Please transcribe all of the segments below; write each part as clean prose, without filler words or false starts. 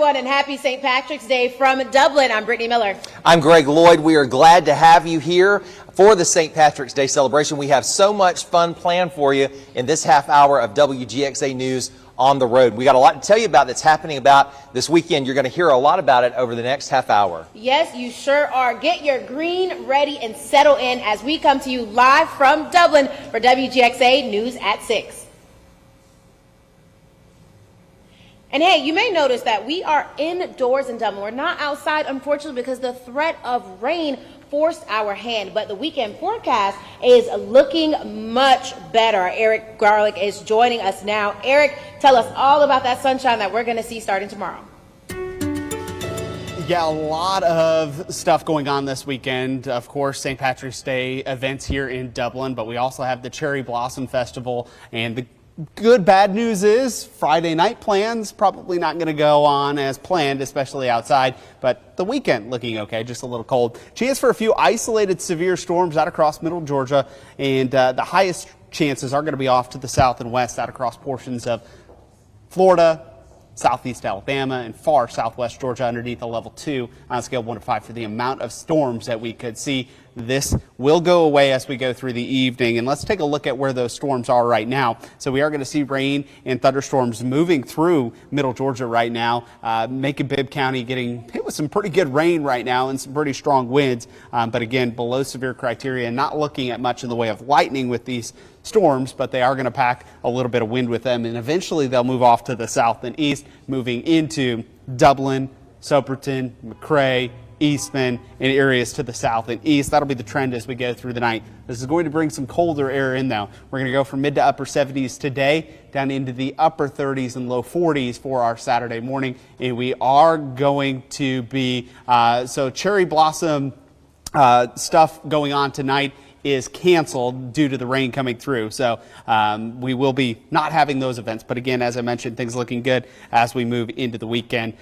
everyone, and happy St. Patrick's Day from Dublin. I'm Brittany Miller. I'm Greg Lloyd. We are glad to have you here for the St. Patrick's Day celebration. We have so much fun planned for you in this half hour of WGXA News on the road. We got a lot to tell you about that's happening about this weekend. You're going to hear a lot about it over the next half hour. Yes, you sure are. Get your green ready and settle in as we come to you live from Dublin for WGXA News at 6. And hey, you may notice that we are indoors in Dublin. We're not outside, unfortunately, because the threat of rain forced our hand. But the weekend forecast is looking much better. Eric Garlick is joining us now. Eric, tell us all about that sunshine that we're going to see starting tomorrow. Yeah, a lot of stuff going on this weekend. Of course, St. Patrick's Day events here in Dublin, but we also have the Cherry Blossom Festival, and the bad news is Friday night plans probably not going to go on as planned, especially outside, but the weekend looking okay, just a little cold. Chance for a few isolated severe storms out across middle Georgia, and the highest chances are going to be off to the south and west out across portions of Florida, southeast Alabama, and far southwest Georgia underneath a level 2 on a scale of 1 to 5 for the amount of storms that we could see. This will go away as we go through the evening, and let's take a look at where those storms are right now. So we are going to see rain and thunderstorms moving through middle Georgia right now. Macon-Bibb County getting hit with some pretty good rain right now and some pretty strong winds, but again, below severe criteria, not looking at much in the way of lightning with these storms, but they are going to pack a little bit of wind with them, and eventually they'll move off to the south and east, moving into Dublin, Soperton, McRae, Eastman, and areas to the south and east. That'll be the trend as we go through the night. This is going to bring some colder air in, though. We're going to go from mid to upper 70s today down into the upper 30s and low 40s for our Saturday morning, and we are going to be so cherry blossom stuff going on tonight is canceled due to the rain coming through. So we will be not having those events. But again, as I mentioned, things looking good as we move into the weekend.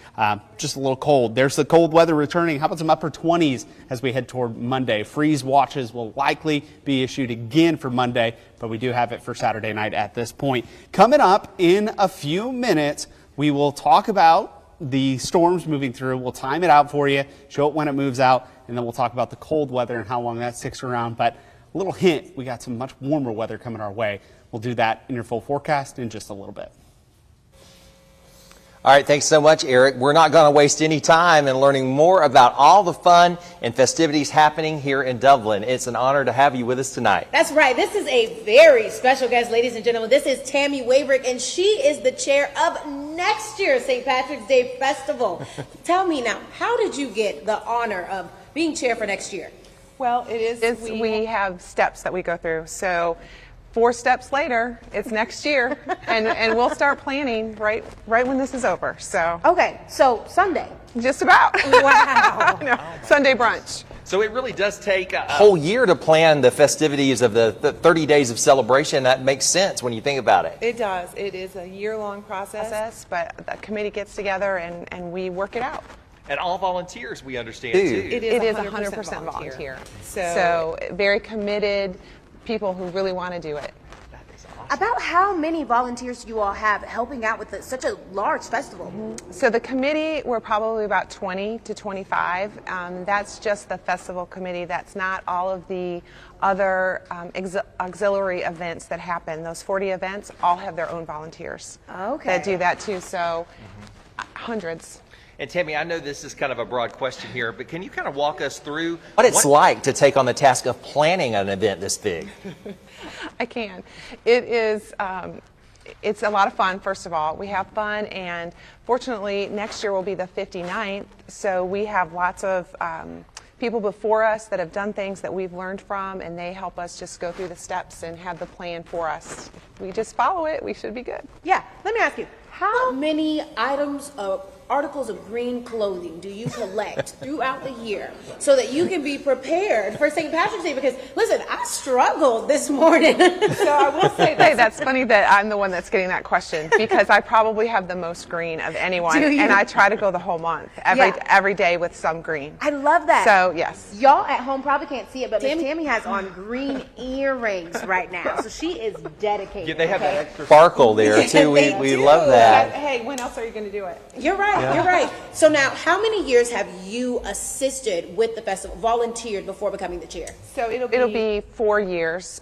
Just a little cold. There's the cold weather returning. How about some upper 20s as we head toward Monday? Freeze watches will likely be issued again for Monday, but we do have it for Saturday night at this point. Coming up in a few minutes, we will talk about the storms moving through. We'll time it out for you, show it when it moves out, and then we'll talk about the cold weather and how long that sticks around. But a little hint, we got some much warmer weather coming our way. We'll do that in your full forecast in just a little bit. All right, thanks so much, Eric. We're not going to waste any time in learning more about all the fun and festivities happening here in Dublin. It's an honor to have you with us tonight. That's right. This is a very special guest, ladies and gentlemen. This is Tammy Waybrick, and she is the chair of next year's St. Patrick's Day Festival. Tell me now, how did you get the honor of being chair for next year? Well, we have steps that we go through. So 4 steps later, it's next year, and we'll start planning right when this is over. So okay, so Sunday. Just about. Wow. No, Sunday brunch. So it really does take a whole year to plan the festivities of the 30 days of celebration. That makes sense when you think about it. It does. It is a year-long process, but the committee gets together and we work it out. And all volunteers, we understand, too. It is 100% volunteer. So very committed people who really want to do it. That is awesome. About how many volunteers do you all have helping out with such a large festival? So the committee, we're probably about 20 to 25. That's just the festival committee. That's not all of the other auxiliary events that happen. Those 40 events all have their own volunteers that do that too. So hundreds. And Tammy, I know this is kind of a broad question here, but can you kind of walk us through what it's like to take on the task of planning an event this big? I can. It is, it's a lot of fun, first of all. We have fun, and fortunately, next year will be the 59th, so we have lots of people before us that have done things that we've learned from, and they help us just go through the steps and have the plan for us. If we just follow it, we should be good. Yeah, let me ask you, how many items of articles of green clothing do you collect throughout the year so that you can be prepared for St. Patrick's Day? Because listen, I struggled this morning. So I will say that's funny that I'm the one that's getting that question, because I probably have the most green of anyone, and I try to go the whole month, every day with some green. I love that. So yes. Y'all at home probably can't see it, but Tammy has on green earrings right now, so she is dedicated. Yeah, they have that extra sparkle there too. We love that. Hey, when else are you going to do it? You're right. right. You're right. So now, how many years have you assisted with the festival, volunteered before becoming the chair? So it'll be 4 years.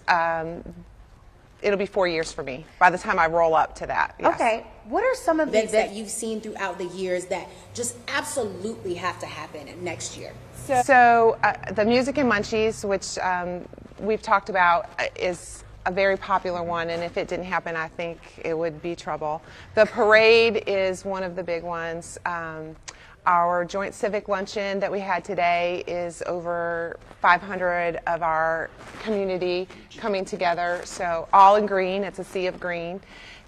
It'll be 4 years for me by the time I roll up to that. Yes. Okay. What are some events that you've seen throughout the years that just absolutely have to happen next year? So the Music and Munchies, which we've talked about, is a very popular one, and if it didn't happen, I think it would be trouble. The parade is one of the big ones. Our joint civic luncheon that we had today is over 500 of our community coming together. So all in green, it's a sea of green.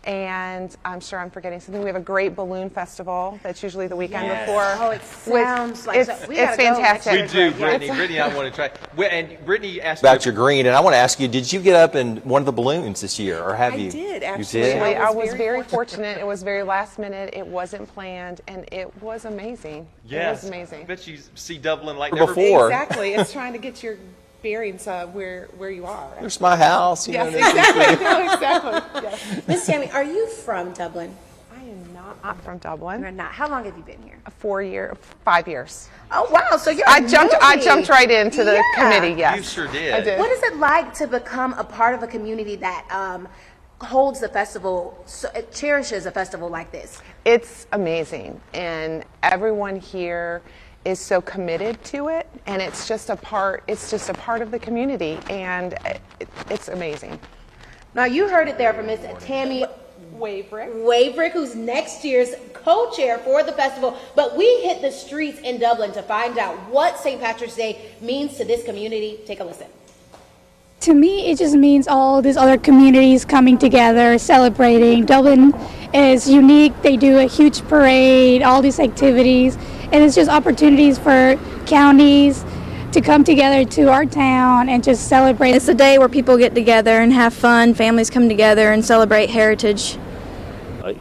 And I'm sure I'm forgetting something. We have a great balloon festival that's usually the weekend before. Oh, it sounds like it's fantastic. We do, Brittany. Brittany, I want to try. And Brittany asked about your green, and I want to ask you: did you get up in one of the balloons this year, or have you? I did actually. You did? I was very fortunate. It was very last minute. It wasn't planned, and it was amazing. Yes. It was amazing. I bet you see Dublin like Or never before. Exactly. It's trying to get your bearings where you are. There's my house. You know, Exactly. No, exactly. Yes. Miss Tammy, are you from Dublin? I am not from Dublin. You're not. How long have you been here? 5 years. Oh wow! So you're. I jumped right into the committee. Yes, You sure did. I did. What is it like to become a part of a community that holds the festival, so it cherishes a festival like this? It's amazing, and everyone here is so committed to it, and it's just a part of the community, and it's amazing. Now you heard it there from Miss Tammy Waverick, who's next year's co-chair for the festival. But we hit the streets in Dublin to find out what St. Patrick's Day means to this community. Take a listen. To me, it just means all these other communities coming together, celebrating. Dublin is unique. They do a huge parade, all these activities, and it's just opportunities for counties to come together to our town and just celebrate. It's a day where people get together and have fun, families come together and celebrate heritage.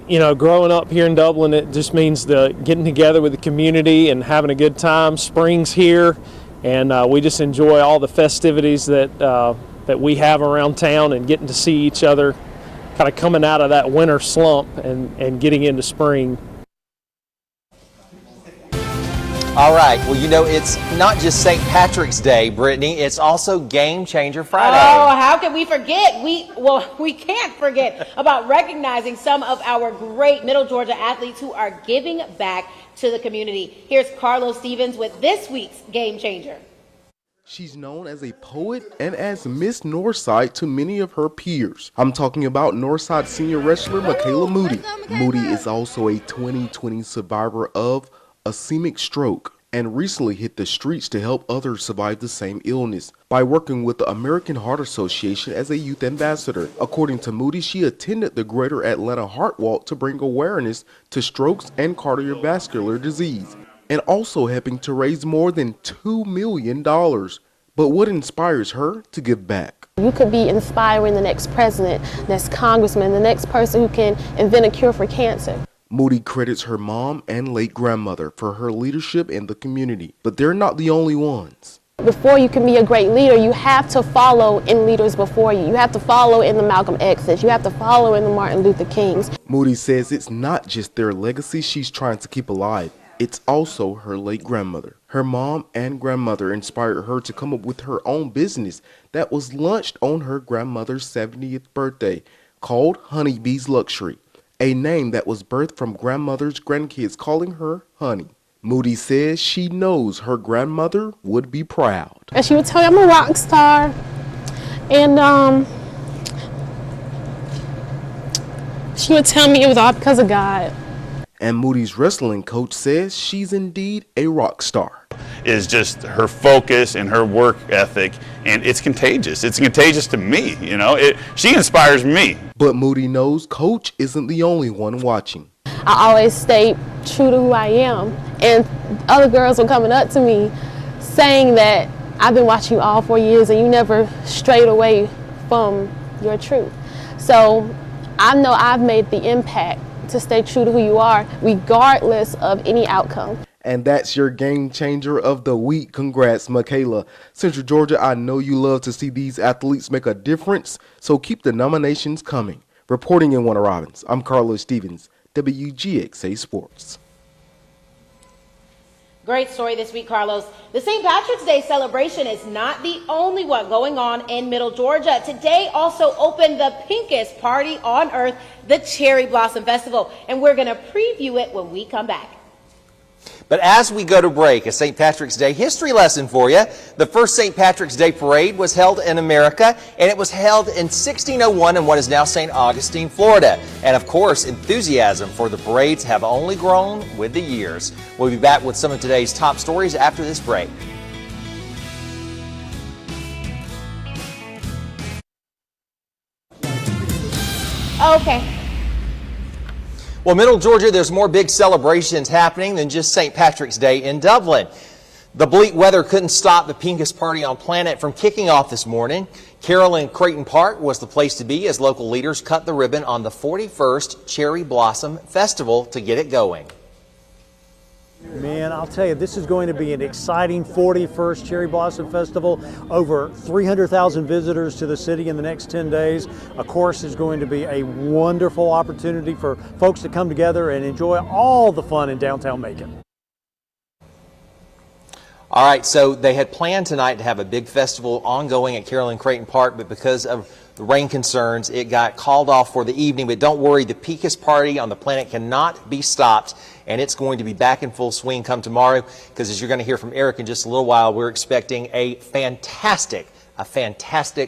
You know, growing up here in Dublin, it just means getting together with the community and having a good time. Spring's here, and we just enjoy all the festivities that we have around town, and getting to see each other kind of coming out of that winter slump and getting into spring. All right. Well, you know, it's not just St. Patrick's Day, Brittany. It's also Game Changer Friday. Oh, how can we forget? We can't forget about recognizing some of our great Middle Georgia athletes who are giving back to the community. Here's Carlos Stevens with this week's Game Changer. She's known as a poet and as Miss Northside to many of her peers. I'm talking about Northside senior wrestler Michaela Moody. Moody is also a 2020 survivor of ischemic stroke and recently hit the streets to help others survive the same illness by working with the American Heart Association as a youth ambassador. According to Moody, she attended the Greater Atlanta Heart Walk to bring awareness to strokes and cardiovascular disease, and also helping to raise more than $2 million. But what inspires her to give back? You could be inspiring the next president, next congressman, the next person who can invent a cure for cancer. Moody credits her mom and late grandmother for her leadership in the community, but they're not the only ones. Before you can be a great leader, you have to follow in leaders before you. You have to follow in the Malcolm X's. You have to follow in the Martin Luther Kings. Moody says it's not just their legacy she's trying to keep alive. It's also her late grandmother. Her mom and grandmother inspired her to come up with her own business that was launched on her grandmother's 70th birthday, called Honeybee's Luxury, a name that was birthed from grandmother's grandkids calling her Honey. Moody says she knows her grandmother would be proud. And she would tell me I'm a rock star. And she would tell me it was all because of God. And Moody's wrestling coach says she's indeed a rock star. Is just her focus and her work ethic, and it's contagious. It's contagious to me, you know. She inspires me. But Moody knows Coach isn't the only one watching. I always stay true to who I am, and other girls were coming up to me saying that I've been watching you all 4 years and you never strayed away from your truth. So I know I've made the impact to stay true to who you are, regardless of any outcome. And that's your game changer of the week. Congrats, Michaela. Central Georgia, I know you love to see these athletes make a difference, so keep the nominations coming. Reporting in Warner Robins, I'm Carlos Stevens, WGXA Sports. Great story this week, Carlos. The St. Patrick's Day celebration is not the only one going on in Middle Georgia. Today also opened the pinkest party on earth, the Cherry Blossom Festival, and we're going to preview it when we come back. But as we go to break, a St. Patrick's Day history lesson for you. The first St. Patrick's Day parade was held in America, and it was held in 1601 in what is now St. Augustine, Florida. And of course, enthusiasm for the parades have only grown with the years. We'll be back with some of today's top stories after this break. Okay. Well, Middle Georgia, there's more big celebrations happening than just St. Patrick's Day in Dublin. The bleak weather couldn't stop the pinkest party on planet from kicking off this morning. Carolyn Creighton Park was the place to be as local leaders cut the ribbon on the 41st Cherry Blossom Festival to get it going. Man, I'll tell you, this is going to be an exciting 41st Cherry Blossom Festival. Over 300,000 visitors to the city in the next 10 days. Of course, it's going to be a wonderful opportunity for folks to come together and enjoy all the fun in downtown Macon. All right, so they had planned tonight to have a big festival ongoing at Carolyn Creighton Park, but because of the rain concerns, it got called off for the evening. But don't worry, the peakest party on the planet cannot be stopped, and it's going to be back in full swing come tomorrow, because as you're going to hear from Eric in just a little while, we're expecting a fantastic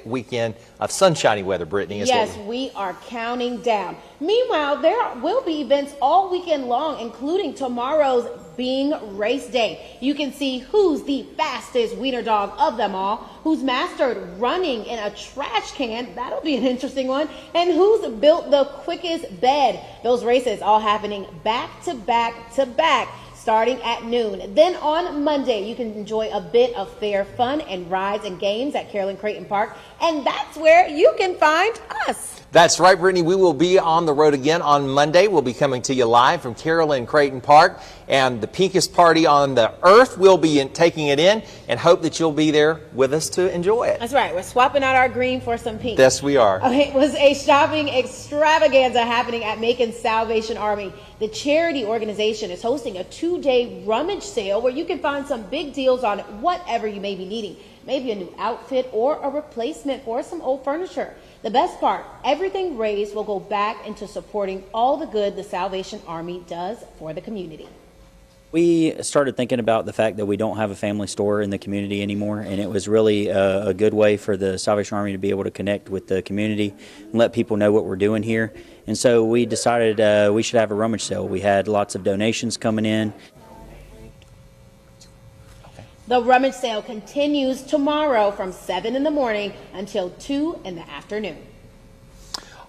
weekend of sunshiny weather, Brittany. Yes, we are counting down. Meanwhile, there will be events all weekend long, including tomorrow's being race day. You can see who's the fastest wiener dog of them all, who's mastered running in a trash can, that'll be an interesting one, and who's built the quickest bed. Those races all happening back to back to back, starting at noon. Then on Monday, you can enjoy a bit of fair fun and rides and games at Carolyn Creighton Park, and that's where you can find us. That's right, Brittany. We will be on the road again on Monday. We'll be coming to you live from Carolyn Creighton Park, and the pinkest party on the earth will be taking it in, and hope that you'll be there with us to enjoy it. That's right. We're swapping out our green for some pink. Yes, we are. It was a shopping extravaganza happening at Macon's Salvation Army. The charity organization is hosting a 2-day rummage sale where you can find some big deals on whatever you may be needing. Maybe a new outfit or a replacement for some old furniture. The best part, everything raised will go back into supporting all the good the Salvation Army does for the community. We started thinking about the fact that we don't have a family store in the community anymore, and it was really a good way for the Salvation Army to be able to connect with the community and let people know what we're doing here. And so we decided we should have a rummage sale. We had lots of donations coming in. The rummage sale continues tomorrow from 7 in the morning until 2 in the afternoon.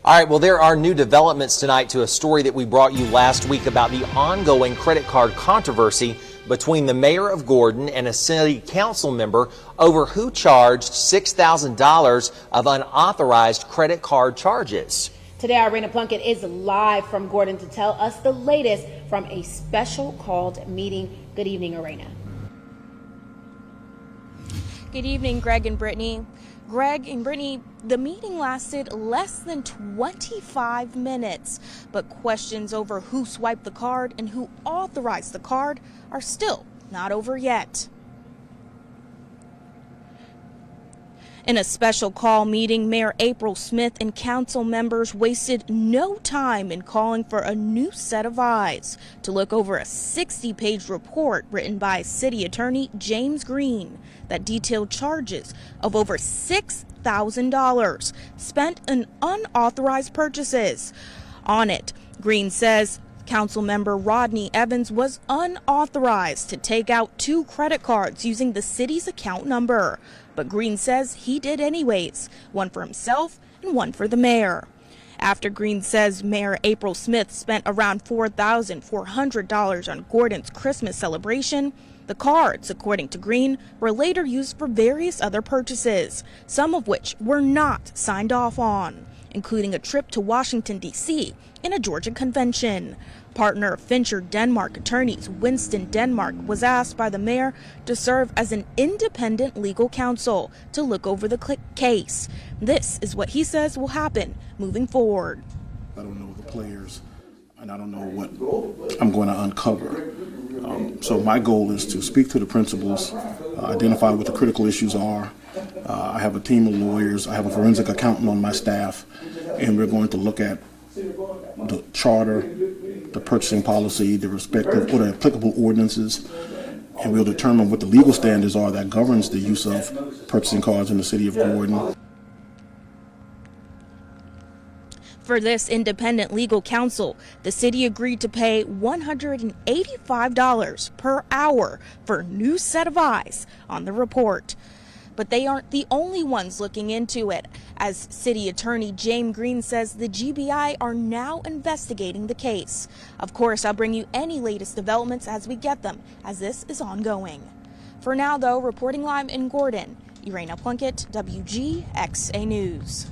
All right, well, there are new developments tonight to a story that we brought you last week about the ongoing credit card controversy between the mayor of Gordon and a city council member over who charged $6,000 of unauthorized credit card charges. Today, Irena Plunkett is live from Gordon to tell us the latest from a special called meeting. Good evening, Irena. Good evening, Greg and Brittany. Greg and Brittany, the meeting lasted less than 25 minutes, but questions over who swiped the card and who authorized the card are still not over yet. In a special call meeting, Mayor April Smith and council members wasted no time in calling for a new set of eyes to look over a 60-page report written by City Attorney James Green that detailed charges of over $6,000 spent in unauthorized purchases. On it, Green says Councilmember Rodney Evans was unauthorized to take out 2 credit cards using the city's account number. But Green says he did anyways, one for himself and one for the mayor. After Green says Mayor April Smith spent around $4,400 on Gordon's Christmas celebration, the cards, according to Green, were later used for various other purchases, some of which were not signed off on, including a trip to Washington, D.C. and a Georgia convention. Partner of Fincher Denmark attorneys Winston Denmark was asked by the mayor to serve as an independent legal counsel to look over the case. This is what he says will happen moving forward. I don't know the players. I and I don't know what I'm going to uncover. So my goal is to speak to the principals, identify what the critical issues are. I have a team of lawyers. I have a forensic accountant on my staff, and we're going to look at the charter, the purchasing policy, the respective or the applicable ordinances, and we'll determine what the legal standards are that governs the use of purchasing cards in the city of Gordon. For this independent legal counsel, the city agreed to pay $185 per hour for a new set of eyes on the report. But they aren't the only ones looking into it. As City Attorney James Green says, the GBI are now investigating the case. Of course, I'll bring you any latest developments as we get them, as this is ongoing. For now, though, reporting live in Gordon, Irena Plunkett, WGXA News.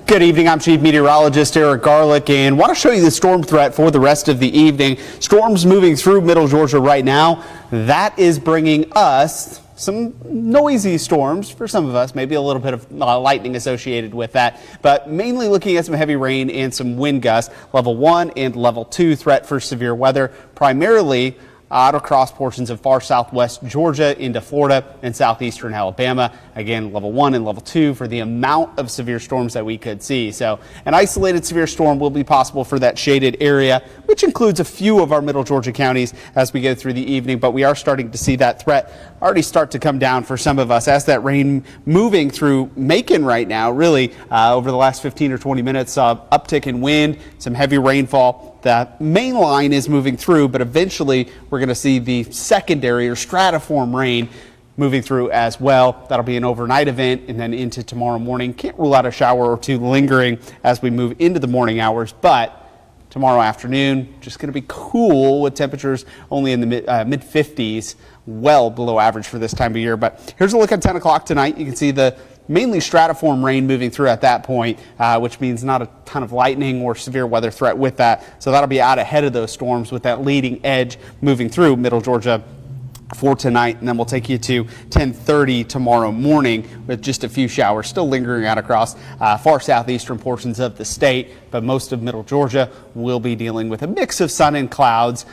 Good evening, I'm Chief Meteorologist Eric Garlick, and want to show you the storm threat for the rest of the evening. Storms moving through middle Georgia right now. That is bringing us some noisy storms for some of us, maybe a little bit of lightning associated with that, but mainly looking at some heavy rain and some wind gusts. Level 1 and level 2 threat for severe weather, primarily out across portions of far southwest Georgia into Florida and southeastern Alabama. Again, level 1 and level 2 for the amount of severe storms that we could see. So an isolated severe storm will be possible for that shaded area, which includes a few of our middle Georgia counties as we go through the evening. But we are starting to see that threat already start to come down for some of us as that rain moving through Macon right now. Really, over the last 15 or 20 minutes, uptick in wind, some heavy rainfall. The main line is moving through, but eventually we're going to see the secondary or stratiform rain moving through as well. That'll be an overnight event and then into tomorrow morning. Can't rule out a shower or two lingering as we move into the morning hours, but tomorrow afternoon, just going to be cool with temperatures only in the mid 50s, well below average for this time of year. But here's a look at 10 o'clock tonight. You can see the mainly stratiform rain moving through at that point, which means not a ton of lightning or severe weather threat with that. So that'll be out ahead of those storms with that leading edge moving through middle Georgia for tonight, and then we'll take you to 10:30 tomorrow morning with just a few showers still lingering out across far southeastern portions of the state, but most of middle Georgia will be dealing with a mix of sun and clouds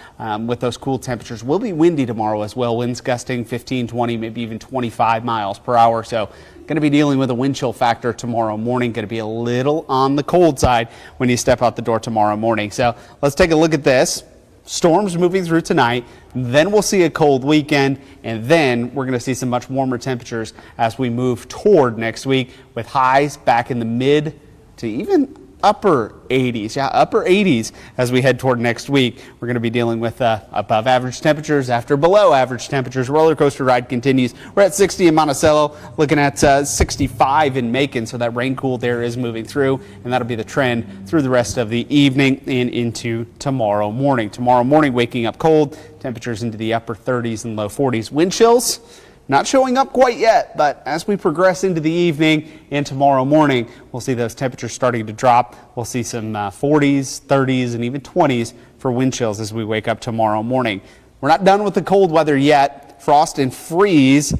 with those cool temperatures. Will be windy tomorrow as well, winds gusting 15, 20, maybe even 25 miles per hour. So going to be dealing with a wind chill factor tomorrow morning. Going to be a little on the cold side when you step out the door tomorrow morning. So let's take a look at this. Storms moving through tonight, then we'll see a cold weekend, and then we're going to see some much warmer temperatures as we move toward next week with highs back in the mid to even upper 80s. Yeah, upper 80s as we head toward next week. We're going to be dealing with above average temperatures after below average temperatures. Roller coaster ride continues. We're at 60 in Monticello, looking at 65 in Macon, so that rain cool there is moving through, and that'll be the trend through the rest of the evening and into tomorrow morning. Tomorrow morning, waking up cold, temperatures into the upper 30s and low 40s. Wind chills not showing up quite yet, but as we progress into the evening and tomorrow morning, we'll see those temperatures starting to drop. We'll see some 40s, 30s, and even 20s for wind chills as we wake up tomorrow morning. We're not done with the cold weather yet. Frost and freeze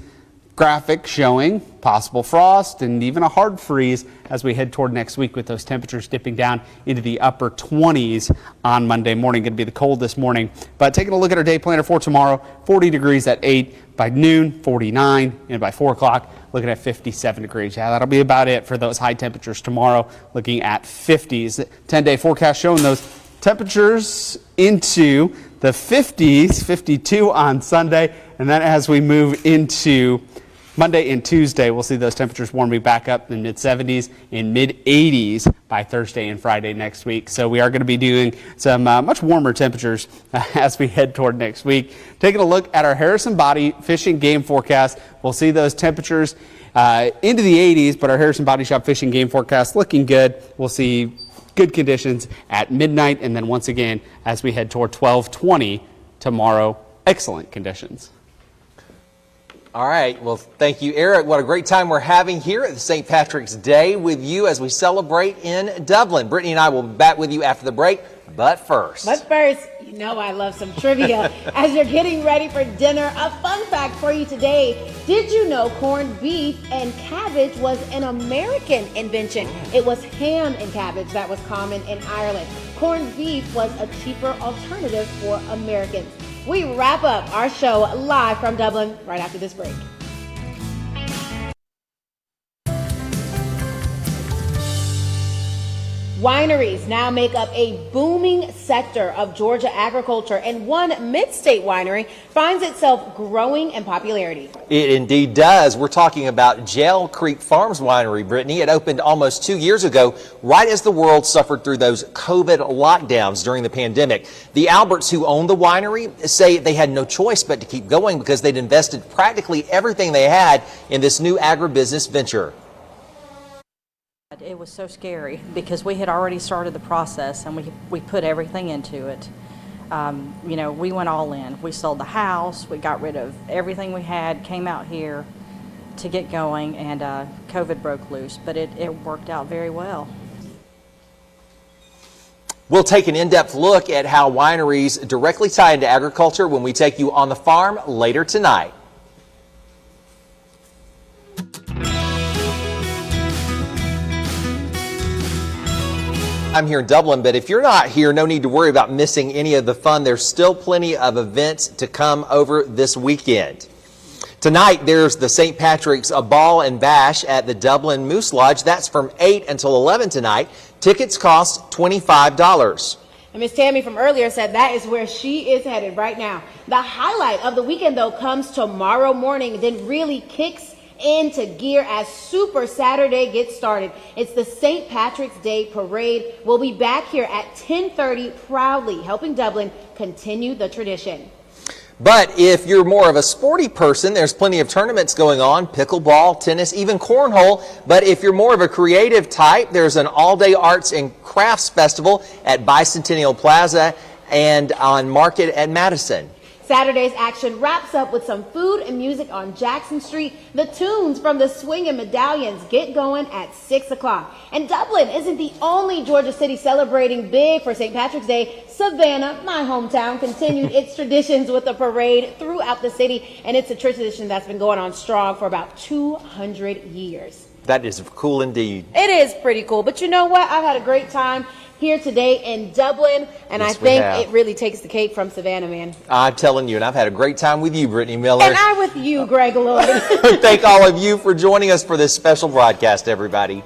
graphic showing possible frost and even a hard freeze as we head toward next week with those temperatures dipping down into the upper 20s on Monday morning. Going to be the coldest morning. But taking a look at our day planner for tomorrow, 40 degrees at 8, by noon 49, and by 4 o'clock looking at 57 degrees. Yeah, that'll be about it for those high temperatures tomorrow, looking at 50s. 10-day forecast showing those temperatures into the 50s, 52 on Sunday, and then as we move into Monday and Tuesday, we'll see those temperatures warming back up in the mid-70s and mid-80s by Thursday and Friday next week. So we are going to be doing some much warmer temperatures as we head toward next week. Taking a look at our Harrison Body Fishing Game Forecast, we'll see those temperatures into the 80s, but our Harrison Body Shop Fishing Game Forecast looking good. We'll see good conditions at midnight, and then once again as we head toward 12:20 tomorrow, excellent conditions. All right. Well, thank you, Eric. What a great time we're having here at the St. Patrick's Day with you as we celebrate in Dublin. Brittany and I will be back with you after the break But first, you know I love some trivia. As you're getting ready for dinner, a fun fact for you today. Did you know corned beef and cabbage was an American invention? It was ham and cabbage that was common in Ireland. Corned beef was a cheaper alternative for Americans. We wrap up our show live from Dublin right after this break. Wineries now make up a booming sector of Georgia agriculture, and one mid-state winery finds itself growing in popularity. It indeed does. We're talking about Jail Creek Farms Winery, Brittany. It opened almost 2 years ago, right as the world suffered through those COVID lockdowns during the pandemic. The Alberts who own the winery say they had no choice but to keep going because they'd invested practically everything they had in this new agribusiness venture. It was so scary because we had already started the process and we put everything into it. You know, we went all in. We sold the house, we got rid of everything we had, came out here to get going, and COVID broke loose, but it worked out very well. We'll take an in-depth look at how wineries directly tie into agriculture when we take you on the farm later tonight. I'm here in Dublin, but if you're not here, no need to worry about missing any of the fun. There's still plenty of events to come over this weekend. Tonight, there's the St. Patrick's Ball and Bash at the Dublin Moose Lodge. That's from 8 until 11 tonight. Tickets cost $25. And Miss Tammy from earlier said that is where she is headed right now. The highlight of the weekend, though, comes tomorrow morning, then really kicks into gear as Super Saturday gets started. It's the St. Patrick's Day Parade. We'll be back here at 10:30, proudly helping Dublin continue the tradition. But if you're more of a sporty person, there's plenty of tournaments going on, pickleball, tennis, even cornhole. But if you're more of a creative type, there's an all-day arts and crafts festival at Bicentennial Plaza and on Market at Madison. Saturday's action wraps up with some food and music on Jackson Street. The tunes from the Swingin' Medallions get going at 6 o'clock. And Dublin isn't the only Georgia city celebrating big for St. Patrick's Day. Savannah, my hometown, continued its traditions with a parade throughout the city. And it's a tradition that's been going on strong for about 200 years. That is cool indeed. It is pretty cool. But you know what? I've had a great time here today in Dublin, and Yes, I think we have. it really takes the cake from Savannah, man. I'm telling you, and I've had a great time with you, Brittany Miller. And I with you, Greg Lloyd. Thank all of you for joining us for this special broadcast, everybody.